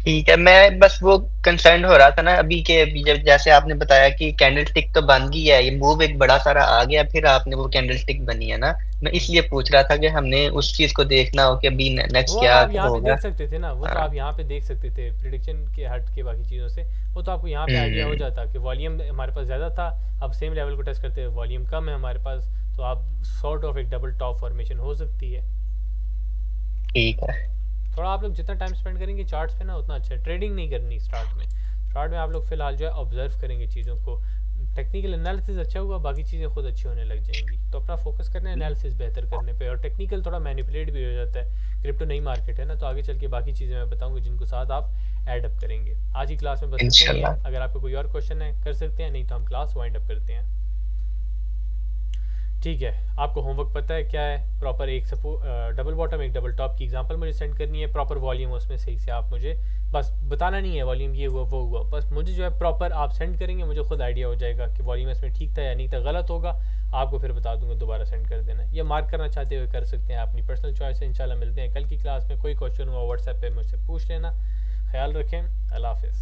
Speaker 5: ठीक है, मैं बस वो कंसर्न हो रहा था ना अभी के, अभी जब जैसे आपने बताया कि कैंडल स्टिक तो बन गई है, ये मूव एक बड़ा सारा आ गया, फिर आपने वो कैंडल स्टिक बनी है ना, मैं इसलिए पूछ रहा था कि हमने उस चीज को देखना हो कि अभी नेक्स्ट
Speaker 1: वो
Speaker 5: क्या
Speaker 1: आप यहाँ पे
Speaker 5: होगा।
Speaker 1: देख सकते थे ना, वो तो आप यहाँ पे देख सकते थे प्रिडिक्शन के हट के बाकी चीज़ों से, वो तो आपको यहाँ पे आइडिया हो जाता कि वॉल्यूम हमारे पास ज़्यादा था, अब सेम लेवल को टेस्ट करते हैं वॉल्यूम कम है हमारे पास, तो आप सॉर्ट ऑफ एक डबल टॉप फॉर्मेशन हो सकती है।
Speaker 5: ठीक है।
Speaker 1: थोड़ा आप लोग जितना टाइम स्पेंड करेंगे चार्ट्स पे ना उतना अच्छा है। ट्रेडिंग नहीं करनी स्टार्ट में आप लोग फिलहाल जो है ऑब्जर्व करेंगे चीज़ों को। टेक्निकल एनालिसिस अच्छा हुआ, बाकी चीज़ें खुद अच्छी होने लग जाएंगी। तो अपना फोकस करना है एनालिसिस बेहतर करने पे, और टेक्निकल थोड़ा मैनिपुलेट भी हो जाता है। क्रिप्टो नई मार्केट है ना, तो आगे चल के बाकी चीज़ें मैं बताऊंगा जिनको साथ आप ऐड अप करेंगे। आज की क्लास में बस इतना ही है।
Speaker 5: इंशाल्लाह।
Speaker 1: अगर आपको कोई और क्वेश्चन है कर सकते हैं, नहीं तो हम क्लास वाइंड अप करते हैं। ठीक है, आपको होमवर्क पता है क्या है? प्रॉपर एक डबल बॉटम एक डबल टॉप की एग्जांपल मुझे सेंड करनी है, प्रॉपर वॉल्यूम उसमें सही से आप मुझे बस बताना नहीं है वॉल्यूम ये हुआ वो हुआ, बस मुझे जो है प्रॉपर आप सेंड करेंगे, मुझे खुद आइडिया हो जाएगा कि वॉल्यूम इसमें ठीक था या नहीं था। गलत होगा आपको फिर बता दूंगा, दोबारा सेंड कर देना। या मार्क करना चाहते हुए कर सकते हैं, अपनी पर्सनल चॉइस है। इंशाल्लाह मिलते हैं कल की क्लास में। कोई क्वेश्चन हुआ व्हाट्सएप पे मुझसे पूछ लेना। ख्याल रखें, अल्लाह हाफिज़।